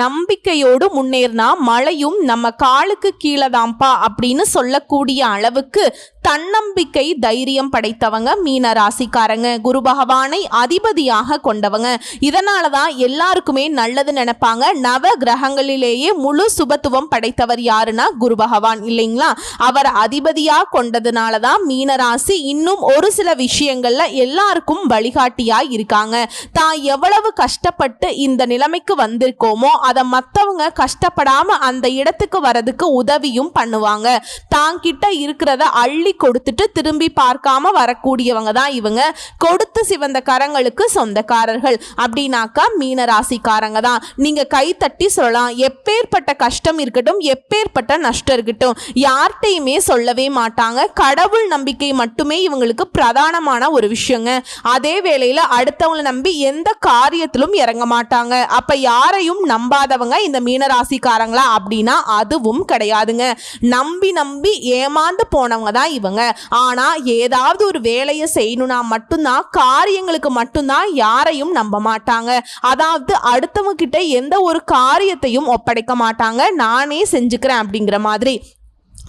நம்பிக்கையோடு முன்னேறினா மழையும் நம்ம காலுக்கு கீழே தான்ப்பா அப்படின்னு சொல்லக்கூடிய அளவுக்கு தன்னம்பிக்கை தைரியம் படைத்தவங்க மீன ராசிக்காரங்க. குரு பகவானை அதிபதியாக கொண்டவங்க. இதனால தான் எல்லாருக்குமே நல்லது நினைப்பாங்க. நவ கிரகங்களிலேயே முழு சுபத்துவம் படைத்தவர் யாருன்னா குரு பகவான் இல்லைங்களா? அவர் அதிபதியாக கொண்டதுனால தான் மீன ராசி இன்னும் ஒரு சில விஷயங்கள்ல எல்லாருக்கும் வழிகாட்டியா இருக்காங்க. தான் எவ்வளவு கஷ்டப்பட்டு இந்த நிலைமைக்கு வந்திருக்கோமோ அதை மற்றவங்க கஷ்டப்படாம அந்த இடத்துக்கு வரதுக்கு உதவியும் பண்ணுவாங்க. தாங்கிட்ட இருக்கிறத அள்ளி கொடுத்துட்டு திரும்பி பார்க்காம வரக்கூடியவங்க தான் இவங்க. கொடுத்து சிவந்த கரங்களுக்கு சொந்தக்காரர்கள் அப்படின்னாக்கா மீன ராசிக்காரங்க தான். நீங்க கை தட்டி சொல்லலாம், எப்பேற்பட்ட கஷ்டம் இருக்கட்டும், எப்பேற்பட்ட நஷ்டம் இருக்கட்டும், யார்கிட்டையுமே சொல்லவே மாட்டாங்க. கடவுள் நம்பிக்கை மட்டுமே இவங்களுக்கு பிரதானமான ஒரு விஷயங்க. அதே வேளையில அடுத்தவங்களை நம்பி எந்த காரியத்திலும் இறங்க மாட்டாங்க. அப்ப யாரையும் நம்பாதவங்க இந்த மீனராசிக்காரங்களா அப்படின்னா அதுவும் கிடையாதுங்க. நம்பி நம்பி ஏமாந்து போனவங்க தான் இவங்க. ஆனா ஏதாவது ஒரு வேலையை செய்யணும்னா மட்டும்தான், காரியங்களுக்கு மட்டும்தான் யாரையும் நம்ப மாட்டாங்க. அதாவது அடுத்தவங்க கிட்ட எந்த ஒரு காரியத்தையும் ஒப்படைக்க மாட்டாங்க. நானே செஞ்சுக்கிறேன் அப்படிங்கிற மாதிரி.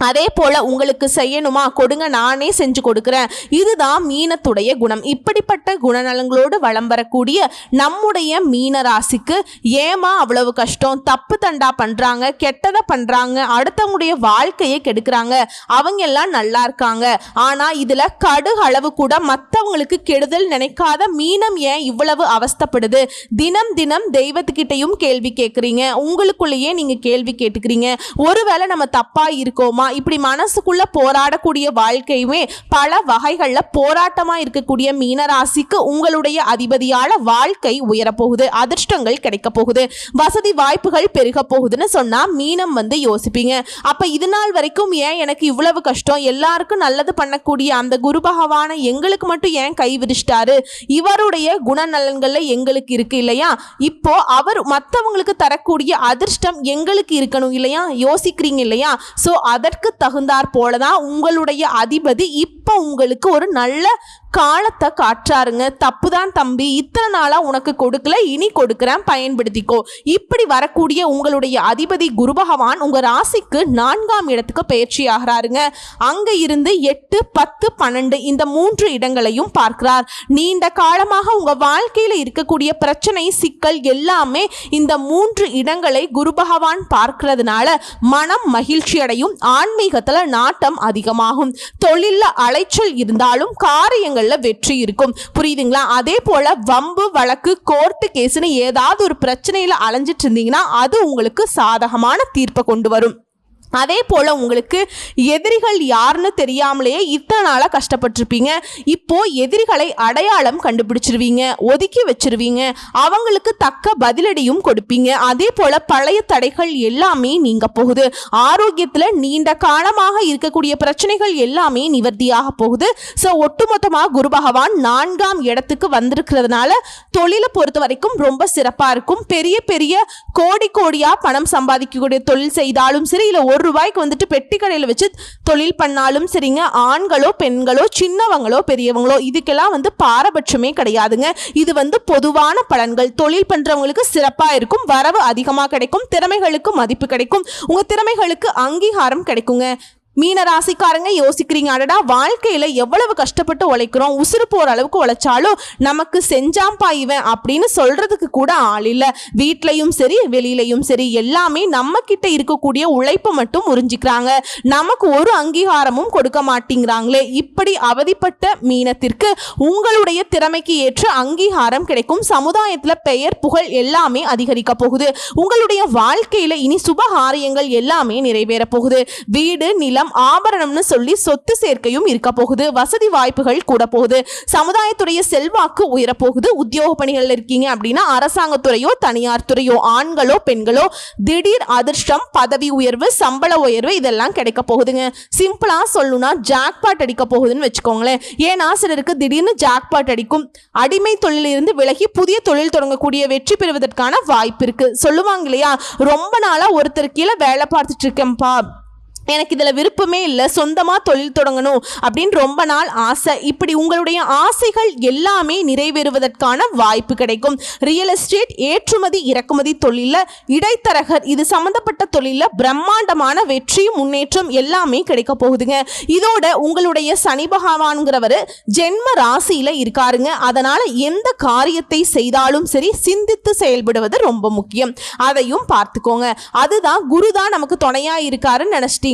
அதே போல உங்களுக்கு செய்யணுமா, கொடுங்க, நானே செஞ்சு கொடுக்குறேன். இதுதான் மீனத்துடைய குணம். இப்படிப்பட்ட குணநலங்களோடு வளம் வரக்கூடிய நம்முடைய மீன ராசிக்கு ஏமா அவ்வளவு கஷ்டம், தப்பு தண்டா பண்றாங்க, கெட்டதை பண்றாங்க, அடுத்தவங்களுடைய வாழ்க்கையை கெடுக்கிறாங்க, அவங்க எல்லாம் நல்லா இருக்காங்க, ஆனா இதுல கடுகு அளவு கூட மற்றவங்களுக்கு கெடுதல் நினைக்காத மீனம் ஏன் இவ்வளவு அவஸ்தப்படுது? தினம் தினம் தெய்வத்துக்கிட்டையும் கேள்வி கேட்குறீங்க, உங்களுக்குள்ளேயே நீங்க கேள்வி கேட்டுக்கிறீங்க. ஒருவேளை நம்ம தப்பா இருக்கோமா? இப்படி மனசுக்குள்ள போராடக்கூடிய வாழ்க்கையுமே பல வகைகள்ல போராட்டமா இருக்கக்கூடிய மீனராசிக்கு உங்களுடைய அதிபதியால வாழ்க்கை உயரப்போகுது, அதிர்ஷ்டங்கள் கிடைக்க போகுது, வசதி வாய்ப்புகள் பெருக போகுதுன்னு சொன்னா மீனம் யோசிப்பீங்க. அப்ப இது நாள் வரைக்கும் ஏன் எனக்கு இவ்வளவு கஷ்டம், எல்லாருக்கும் நல்லது பண்ணக்கூடிய அந்த குரு பகவானை எங்களுக்கு மட்டும் ஏன் கை விரிச்சிட்டாரு, இவருடைய குணநலன்கள்ல எங்களுக்கு இருக்கு இல்லையா, இப்போ அவர் மற்றவங்களுக்கு தரக்கூடிய அதிர்ஷ்டம் எங்களுக்கு இருக்கணும் இல்லையா, யோசிக்கிறீங்க இல்லையா? சோ அதற்கு தகுந்தாற் போலதான் உங்களுடைய அதிபதி இப்ப உங்களுக்கு ஒரு நல்ல காலத்தை காற்றாருங்க. தப்புதான் தம்பி, இத்தனை நாளா உனக்கு கொடுக்கல, இனி கொடுக்கிறேன், பயன்படுத்திக்கோ. இப்படி வரக்கூடிய உங்களுடைய அதிபதி குரு பகவான் உங்க ராசிக்கு 4ஆம் இடத்துக்கு பயிற்சி ஆகிறாருங்க. அங்க இருந்து 8, 10, 12 இந்த 3 இடங்களையும் பார்க்கிறார். நீண்ட காலமாக உங்க வாழ்க்கையில இருக்கக்கூடிய பிரச்சனை, சிக்கல் எல்லாமே இந்த 3 இடங்களை குரு பகவான் பார்க்கிறதுனால மனம் மகிழ்ச்சி அடையும், ஆன்மீகத்துல நாட்டம் அதிகமாகும், தொழில அலைச்சல் இருந்தாலும் காரியங்கள் வெற்றி இருக்கும். புரியுதுங்களா? அதே போல வம்பு வழக்கு கோர்ட்டு கேஸ்னு ஏதாவது ஒரு பிரச்சனையில அலைஞ்சிட்டு இருந்தீங்கன்னா அது உங்களுக்கு சாதகமான தீர்ப்பை கொண்டு வரும். அதே போல உங்களுக்கு எதிரிகள் யாருன்னு தெரியாமலேயே இத்தனை நாளா கஷ்டப்பட்டிருப்பீங்க. இப்போ எதிரிகளை அடையாளம் கண்டுபிடிச்சிருவீங்க, ஒதுக்கி வச்சிருவீங்க, அவங்களுக்கு தக்க பதிலடியும் கொடுப்பீங்க. அதே போல பழைய தடைகள் எல்லாமே நீங்க போகுது. ஆரோக்கியத்துல நீண்ட காலமாக இருக்கக்கூடிய பிரச்சனைகள் எல்லாமே நிவர்த்தியாக போகுது. ஸோ ஒட்டுமொத்தமாக குரு பகவான் 4ஆம் இடத்துக்கு வந்திருக்கிறதுனால தொழிலை பொறுத்த வரைக்கும் ரொம்ப சிறப்பா இருக்கும். பெரிய பெரிய கோடி கோடியா பணம் சம்பாதிக்கக்கூடிய தொழில் செய்தாலும் சரி, இல்லை ₹1 பெட்டி கடையில் வச்சு தொழில் பண்ணாலும் சரிங்க, ஆண்களோ பெண்களோ சின்னவங்களோ பெரியவங்களோ இதுக்கெல்லாம் பாரபட்சமே கிடையாதுங்க. இது பொதுவான பலன்கள். தொழில் பண்றவங்களுக்கு சிறப்பா இருக்கும், வரவு அதிகமா கிடைக்கும், திறமைகளுக்கு மதிப்பு கிடைக்கும், உங்க திறமைகளுக்கு அங்கீகாரம் கிடைக்குங்க. மீன ராசிக்காரங்க யோசிக்கிறீங்க, அடடா வாழ்க்கையில எவ்வளவு கஷ்டப்பட்டு உழைக்கிறோம், உசுறு போற அளவுக்கு உழைச்சாலும் நமக்கு செஞ்சாம்பா இவன் அப்படின்னு சொல்றதுக்கு கூட ஆள் இல்ல. வீட்லயும் சரி வெளியிலையும் சரி எல்லாமே நம்ம கிட்ட இருக்கக்கூடிய உழைப்பை மட்டும் உறிஞ்சிக்கிறாங்க, நமக்கு ஒரு அங்கீகாரமும் கொடுக்க மாட்டேங்கிறாங்களே. இப்படி அவதிப்பட்ட மீனத்திற்கு உங்களுடைய திறமைக்கு ஏற்ற அங்கீகாரம் கிடைக்கும். சமுதாயத்துல பெயர் புகழ் எல்லாமே அதிகரிக்க போகுது. உங்களுடைய வாழ்க்கையில இனி சுபகாரியங்கள் எல்லாமே நிறைவேற போகுது. வீடு நிலம் ஆபரணம்னு சொல்லி சொத்து சேர்க்கையும் இருக்க போகுது. வசதி வாய்ப்புகள் கூட போகுது. சமுதாயத்துடைய செல்வாக்கு உயரப்போகுது. உத்தியோக பணிகள் இருக்கீங்க அப்படின்னா அரசாங்கத்துறையோ தனியார் துறையோ ஆண்களோ பெண்களோ திடீர் அதிர்ஷ்டம், பதவி உயர்வு, சம்பள உயர்வு இதெல்லாம் கிடைக்க போகுதுங்க. சிம்பிளா சொல்லணும்னா ஜாக்பாட் அடிக்க போகுதுன்னு வச்சுக்கோங்களேன். ஏன்னா சிலருக்கு திடீர்னு ஜாக்பாட் அடிக்கும். அடிமை தொழிலிருந்து விலகி புதிய தொழில் தொடங்கக்கூடிய வெற்றி பெறுவதற்கான வாய்ப்பு இருக்கு. சொல்லுவாங்க இல்லையா, ரொம்ப நாளா ஒருத்தர் கீழே வேலை பார்த்துட்டு இருக்கேன்ப்பா, எனக்கு இதில் விருப்பமே இல்லை, சொந்தமாக தொழில் தொடங்கணும் அப்படின்னு ரொம்ப நாள் ஆசை. இப்படி உங்களுடைய ஆசைகள் எல்லாமே நிறைவேறுவதற்கான வாய்ப்பு கிடைக்கும். ரியல் எஸ்டேட், ஏற்றுமதி இறக்குமதி தொழிலில், இடைத்தரகர், இது சம்மந்தப்பட்ட தொழிலில் பிரம்மாண்டமான வெற்றி, முன்னேற்றம் எல்லாமே கிடைக்க போகுதுங்க. இதோட உங்களுடைய சனி பகவான்கிறவர் ஜென்ம ராசியில் இருக்காருங்க. அதனால் எந்த காரியத்தை செய்தாலும் சரி சிந்தித்து செயல்படுவது ரொம்ப முக்கியம். அதையும் பார்த்துக்கோங்க. அதுதான் குரு தான் நமக்கு துணையாக இருக்காருன்னு நினச்சிட்டீங்க,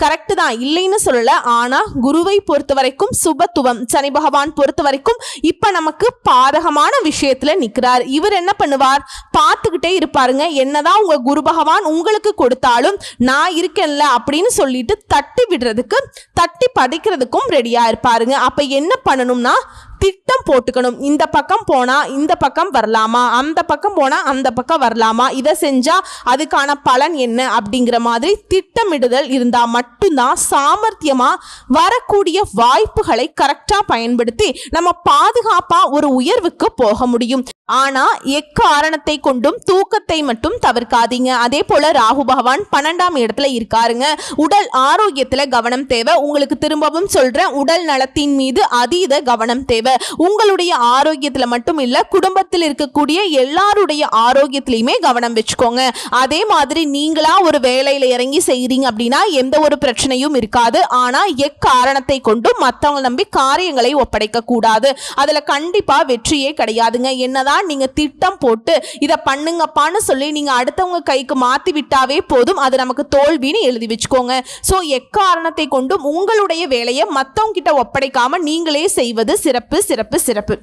கரெக்ட் தான், இல்லைன்னு சொல்லல. ஆனா குருவை பொறுத்த வரைக்கும் சுபத்துவம், சனி பகவான் பொறுத்த வரைக்கும் இப்ப நமக்கு பாதகமான விஷயத்துல நிக்கிறார். இவர் என்ன பண்ணுவார், பார்த்துக்கிட்டே இருப்பாருங்க. என்னதான் உங்க குரு பகவான் உங்களுக்கு கொடுத்தாலும் நான் இருக்கேன்ல அப்படின்னு சொல்லிட்டு தட்டி விடுறதுக்கு, தட்டி படிக்கிறதுக்கும் ரெடியா இருப்பாருங்க. அப்ப என்ன பண்ணணும்னா திட்டம் போட்டுக்கணும். இந்த பக்கம் போனா இந்த பக்கம் வரலாமா, அந்த பக்கம் போனா அந்த பக்கம் வரலாமா, இதை செஞ்சா அதுக்கான பலன் என்ன அப்படிங்கிற மாதிரி திட்டமிடுதல் இருந்தா மட்டும்தான் சாமர்த்தியமா வரக்கூடிய வாய்ப்புகளை கரெக்டா பயன்படுத்தி நம்ம பாதுகாப்பா ஒரு உயர்வுக்கு போக முடியும். ஆனா எக்காரணத்தை கொண்டும் தூக்கத்தை மட்டும் தவிர்க்காதீங்க. அதே போல ராகு பகவான் 12ஆம் இடத்துல இருக்காருங்க. உடல் ஆரோக்கியத்துல கவனம் தேவை. உங்களுக்கு திரும்பவும் சொல்றேன், உடல் நலத்தின் மீது அதீத கவனம் தேவை. உங்களுடைய ஆரோக்கியத்துல மட்டும் இல்ல, குடும்பத்தில் இருக்கக்கூடிய எல்லாருடைய ஆரோக்கியத்திலையுமே கவனம் வச்சுக்கோங்க. அதே மாதிரி நீங்களா ஒரு வேலையில இறங்கி செய்யறீங்க அப்படின்னா எந்த ஒரு பிரச்சனையும் இருக்காது. ஆனா எக்காரணத்தை கொண்டும் மற்றவங்க நம்பி காரியங்களை ஒப்படைக்க கூடாது. அதுல கண்டிப்பா வெற்றியே கிடையாதுங்க. என்னதான் நீங்க திட்டம் போட்டு இதை பண்ணுங்கப்பான்னு சொல்லி நீங்க அடுத்தவங்க கைக்கு மாத்தி விட்டாவே போதும், அது நமக்கு தோல்வின்னு எழுதி வச்சுக்கோங்க. சோ எக்காரணத்தை கொண்டும் உங்களுடைய வேலையை மற்றவங்க கிட்ட ஒப்படைக்காம நீங்களே செய்வது சிறப்பு சிறப்பு சிறப்பு.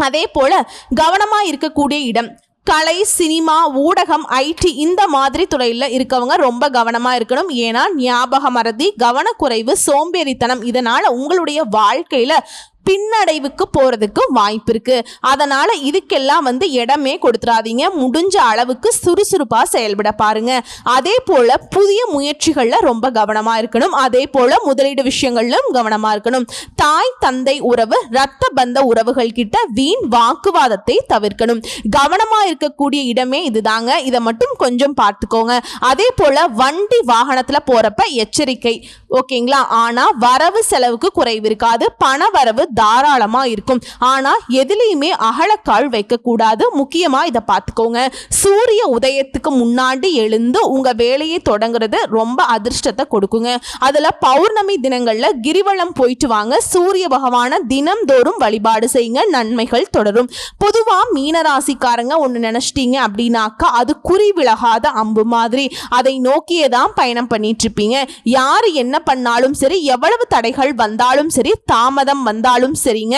அதே போல கவனமா இருக்கக்கூடிய இடம், கலை, சினிமா, ஊடகம், ஐடி இந்த மாதிரி துறையில் இருக்கவங்க ரொம்ப கவனமாக இருக்கணும். ஏன்னா ஞாபக மறதி, கவனக்குறைவு, சோம்பேறித்தனம் இதனால் உங்களுடைய வாழ்க்கையில் பின்னடைவுக்கு போறதுக்கு வாய்ப்பு இருக்கு. அதனால இதுக்கெல்லாம் இடமே கொடுத்துறாதீங்க. முடிஞ்ச அளவுக்கு சுறுசுறுப்பா செயல்பட பாருங்க. அதே போல புதிய முயற்சிகள்ல ரொம்ப கவனமா இருக்கணும். அதே போல முதலீடு விஷயங்கள்லும் கவனமா இருக்கணும். தாய் தந்தை உறவு, இரத்த பந்த உறவுகள் கிட்ட வீண் வாக்குவாதத்தை தவிர்க்கணும். கவனமா இருக்கக்கூடிய இடமே இதுதாங்க. இதை மட்டும் கொஞ்சம் பார்த்துக்கோங்க. அதே போல வண்டி வாகனத்துல போறப்ப எச்சரிக்கை, ஓகேங்களா? ஆனா வரவு செலவுக்கு குறைவு இருக்காது, பண வரவு தாராளமா இருக்கும். ஆனா எதுலையுமே அகலக்கால் வைக்க கூடாது. முக்கியமா இதை பார்த்துக்கோங்க. சூரிய உதயத்துக்கு முன்னாடி எழுந்து உங்க வேலையை தொடங்குறது ரொம்ப அதிர்ஷ்டத்தை கொடுக்குங்க. அதுல பௌர்ணமி தினங்கள்ல கிரிவலம் போயிட்டு வாங்க. சூரிய பகவான தினம்தோறும் வழிபாடு செய்யுங்க, நன்மைகள் தொடரும். பொதுவா மீனராசிக்காரங்க ஒண்ணு நினைச்சிட்டீங்க அப்படின்னாக்கா அது குறி விலகாத அம்பு மாதிரி, அதை நோக்கியே தான் பயணம் பண்ணிட்டு இருப்பீங்க. யாரு என்ன பண்ணாலும் சரி, எவ்வளவு தடைகள் வந்தாலும் சரி, தாமதம் வந்தாலும் சரிங்க,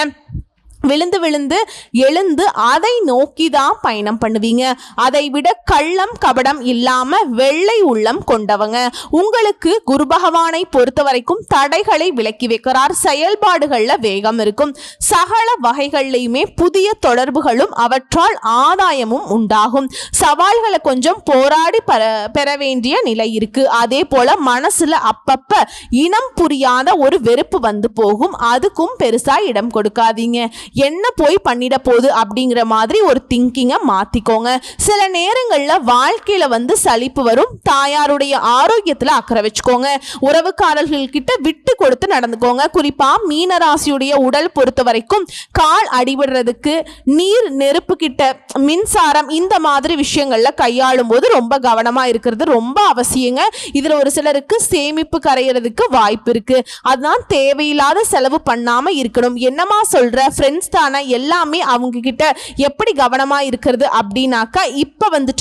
விழுந்து விழுந்து எழுந்து அதை நோக்கி தான் பயணம் பண்ணுவீங்க. அதை விட கள்ளம் கபடம் இல்லாம வெள்ளை உள்ளம் கொண்டவங்க. உங்களுக்கு குரு பகவானை பொறுத்த வரைக்கும் தடைகளை விலக்கி வைக்கிறார். செயல்பாடுகள்ல வேகம் இருக்கும். சகல வகைகள்லையுமே புதிய தொடர்புகளும் அவற்றால் ஆதாயமும் உண்டாகும். சவால்களை கொஞ்சம் போராடி பெற வேண்டிய நிலை இருக்கு. அதே போல மனசுல அப்பப்ப இனம் புரியாத ஒரு வெறுப்பு வந்து போகும். அதுக்கும் பெருசா இடம் கொடுக்காதீங்க. என்ன போய் பண்ணிட போகுது அப்படிங்கிற மாதிரி ஒரு திங்கிங்கை மாத்திக்கோங்க. சில நேரங்கள்ல வாழ்க்கையில சலிப்பு வரும். தாயாருடைய ஆரோக்கியத்துல அக்கறை வச்சுக்கோங்க. உறவுக்காரர்கள் கிட்ட விட்டு கொடுத்து நடந்துக்கோங்க. குறிப்பா மீனராசியுடைய உடல் பொறுத்த வரைக்கும் கால் அடிபடுறதுக்கு, நீர், நெருப்பு கிட்ட, மின்சாரம் இந்த மாதிரி விஷயங்கள்ல கையாளும் போது ரொம்ப கவனமா இருக்கிறது ரொம்ப அவசியங்க. இதுல ஒரு சிலருக்கு சேமிப்பு கரையிறதுக்கு வாய்ப்பு இருக்கு. அதுதான் தேவையில்லாத செலவு பண்ணாம இருக்கணும். என்னமா சொல்ற, ஃப்ரெண்ட்ஸ் தானே, எல்லாமே அவங்க கிட்ட எப்படி கவனமா இருக்கிறது அப்படின்னாக்கா இப்ப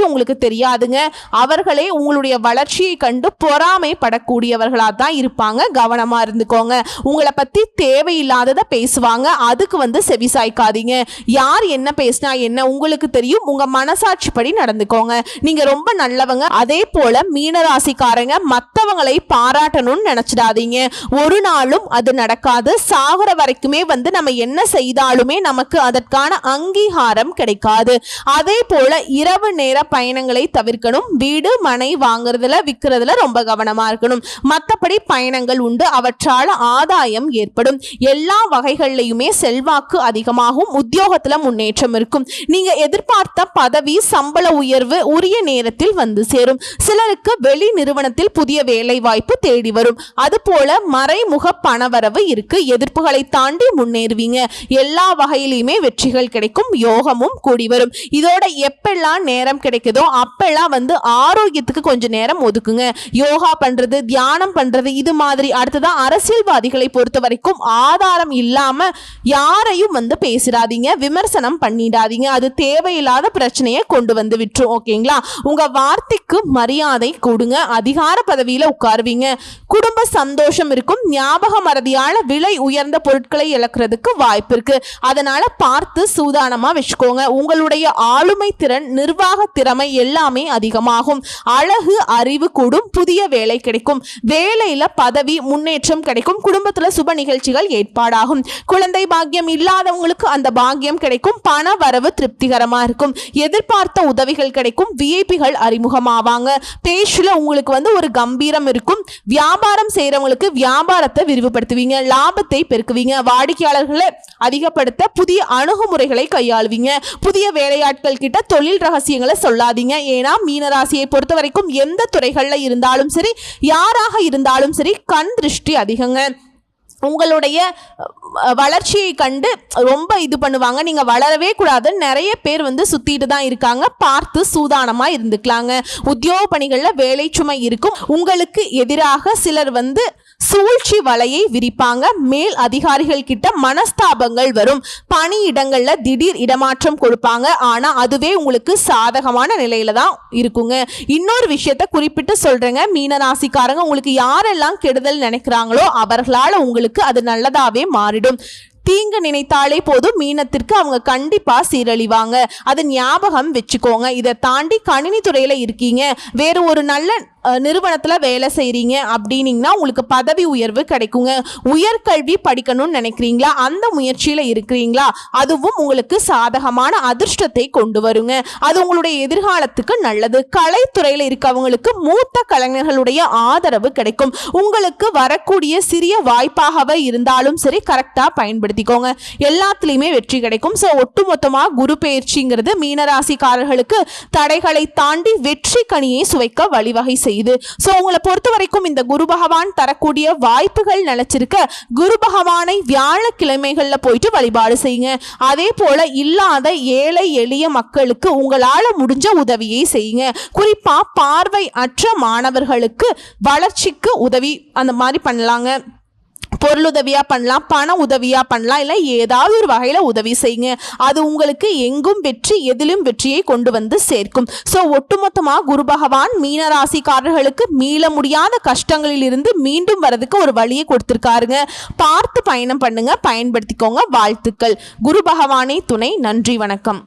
உங்களுக்கு தெரியாதுங்க. அவர்களே உங்களுடைய வளர்ச்சியை கண்டு பொறாமைப்படக்கூடியவர்களா தான் இருப்பாங்க. கவனமா இருந்துக்கோங்க. உங்களை பத்தி தேவையில்லாததை பேசுவாங்க. அதுக்கு செவிசாய்க்காதீங்க. யார் என்ன பேசினா என்ன, உங்களுக்கு தெரியும். உங்க மனசாட்சிப்படி நடந்துக்கோங்க. நீங்க ரொம்ப நல்லவங்க. அதே போல மீனராசிக்காரங்க மற்றவங்களை பாராட்டணும்னு நினைச்சிடாதீங்க. ஒரு நாளும் அது நடக்காது. சாகுற வரைக்குமே நம்ம என்ன செய்தாலும் பண்ணினாலுமே நமக்கு அதற்கான அங்கீகாரம் கிடைக்காது. அதே போல இரவு நேர பயணங்களை தவிர்க்கணும். வீடு மனை வாங்குறதுல விற்கிறதுல ரொம்ப கவனமா இருக்கணும். மற்றபடி பயணங்கள் உண்டு, அவற்றால ஆதாயம் ஏற்படும். எல்லா வகைகள்லையுமே செல்வாக்கு அதிகமாகும். உத்தியோகத்துல முன்னேற்றம் இருக்கும். நீங்க எதிர்பார்த்த பதவி சம்பள உயர்வு உரிய நேரத்தில் வந்து சேரும். சிலருக்கு வெளி நிறுவனத்தில் புதிய வேலை வாய்ப்பு தேடி வரும். அதுபோல மறைமுக பணவரவு இருக்கு. எதிர்ப்புகளை தாண்டி முன்னேறுவீங்க. எல்லா வகையிலுமே வெற்றிகள் கிடைக்கும். யோகமும் கூடி வரும். இதோட எப்பெல்லாம் நேரம் கிடைக்குதோ அப்பெல்லாம் ஆரோக்கியத்துக்கு கொஞ்சம் நேரம் ஒதுக்குங்க. யோகா பண்றது, தியானம் பண்றது, இது மாதிரி. அடுத்ததான் அரசியல்வாதிகளை பொறுத்த வரைக்கும் ஆதாரம் இல்லாம யாரையும் பேசிடாதீங்க, விமர்சனம் பண்ணிடாதீங்க. அது தேவையில்லாத பிரச்சனையை கொண்டு வந்து விட்டுரும். ஓகேங்களா? உங்க வார்த்தைக்கு மரியாதை கொடுங்க. அதிகார பதவியில உட்காருவீங்க. குடும்ப சந்தோஷம் இருக்கும். ஞாபக மறதியால விலை உயர்ந்த பொருட்களை இழக்கிறதுக்கு வாய்ப்பு இருக்கு. அதனால பார்த்து சூதானமா வச்சுக்கோங்க. உங்களுடைய ஆளுமை திறன், நிர்வாக திறமை எல்லாமே அதிகமாகும். அழகு, அறிவு கூடும். புதிய வேலை கிடைக்கும். வேலையில பதவி முன்னேற்றம் கிடைக்கும். குடும்பத்துல சுப நிகழ்ச்சிகள் ஏற்பாடாகும். குழந்தை பாக்கியம் இல்லாதவங்களுக்கு அந்த பாக்கியம் கிடைக்கும். பண வரவு திருப்திகரமா இருக்கும். எதிர்பார்த்த உதவிகள் கிடைக்கும். விஐபிகள் அறிமுகமாவாங்க. பேச்சுல உங்களுக்கு ஒரு கம்பீரம் இருக்கும். வியாபாரம் செய்யறவங்களுக்கு வியாபாரத்தை விரிவுபடுத்துவீங்க. லாபத்தை பெருக்குவீங்க. வாடிக்கையாளர்களை அதிகப்படுத்த புதிய அணுகுமுறைகளை கையாளுவீங்க. புதிய வேலையாட்கள் கிட்ட தொழில் ரகசியங்களை சொல்லாதீங்க. ஏன்னா மீனராசியை பொறுத்த வரைக்கும் எந்த துறைகள்ல இருந்தாலும் சரி, யாராக இருந்தாலும் சரி, கண் திருஷ்டி அதிகங்க. உங்களுடைய வளர்ச்சியை கண்டு ரொம்ப இது பண்ணுவாங்க. நீங்க வளரவே கூடாது. நிறைய பேர் சுத்திட்டு தான் இருக்காங்க. பார்த்து சூதானமா இருந்துக்கலாங்க. உத்தியோக பணிகள்ல வேலை சுமை இருக்கும். உங்களுக்கு எதிராக சிலர் சூழ்ச்சி வலையை விரிப்பாங்க. மேல் அதிகாரிகள் கிட்ட மனஸ்தாபங்கள் வரும். பணியிடங்கள்ல திடீர் இடமாற்றம் கொடுப்பாங்க. ஆனா அதுவே உங்களுக்கு சாதகமான நிலையில தான் இருக்குங்க. இன்னொரு விஷயத்த குறிப்பிட்டு சொல்றேங்க, மீனராசிக்காரங்க, உங்களுக்கு யாரெல்லாம் கெடுதல் நினைக்கிறாங்களோ அவர்களால உங்களுக்கு அது நல்லதாவே மாறிடும். தீங்கு நினைத்தாலே போதும், மீனத்திற்கு அவங்க கண்டிப்பா சீரழிவாங்க. அது ஞாபகம் வச்சுக்கோங்க. இதை தாண்டி கணினி துறையில இருக்கீங்க, வேறு ஒரு நல்ல நிறுவனத்துல வேலை செய்றீங்க அப்படின்னீங்கன்னா உங்களுக்கு பதவி உயர்வு கிடைக்குங்க. உயர்கல்வி படிக்கணும்னு நினைக்கிறீங்களா? அந்த முயற்சியில இருக்கிறீங்களா? அதுவும் உங்களுக்கு சாதகமான அதிர்ஷ்டத்தை கொண்டு வருங்க. அது உங்களுடைய எதிர்காலத்துக்கு நல்லது. கலைத்துறையில இருக்கவங்களுக்கு மூத்த கலைஞர்களுடைய ஆதரவு கிடைக்கும். உங்களுக்கு வரக்கூடிய சிறிய வாய்ப்பாகவே இருந்தாலும் சரி, கரெக்டா பயன்படுத்திக்கோங்க. எல்லாத்துலயுமே வெற்றி கிடைக்கும். ஸோ ஒட்டுமொத்தமா குரு பெயர்ச்சிங்கிறது மீனராசிக்காரர்களுக்கு தடைகளை தாண்டி வெற்றி கனியை சுவைக்க வழிவகை செய்யும். சோ உங்களை பொறுத்த வரைக்கும் இந்த குரு பகவான் தரக்கூடிய வாய்ப்புகள் நினைச்சிருக்க குரு பகவானை வியாழக்கிழமைகள்ல போயிட்டு வழிபாடு செய்யுங்க. அதே போல இல்லாத ஏழை எளிய மக்களுக்கு உங்களால முடிஞ்ச உதவியை செய்யுங்க. குறிப்பா பார்வை அற்ற மாணவர்களுக்கு வளர்ச்சிக்கு உதவி அந்த மாதிரி பண்ணலாங்க. பொருளுதவியா பண்ணலாம், பண உதவியா பண்ணலாம், இல்லை ஏதாவது ஒரு வகையில உதவி செய்யுங்க. அது உங்களுக்கு எங்கும் வெற்றி, எதிலும் வெற்றியை கொண்டு சேர்க்கும். ஸோ ஒட்டுமொத்தமா குரு பகவான் மீனராசிக்காரர்களுக்கு மீள முடியாத கஷ்டங்களில் இருந்து மீண்டும் வரதுக்கு ஒரு வழியை கொடுத்திருக்காருங்க. பார்த்து பயணம் பண்ணுங்க, பயன்படுத்திக்கோங்க. வாழ்த்துக்கள். குரு பகவானை துணை. நன்றி, வணக்கம்.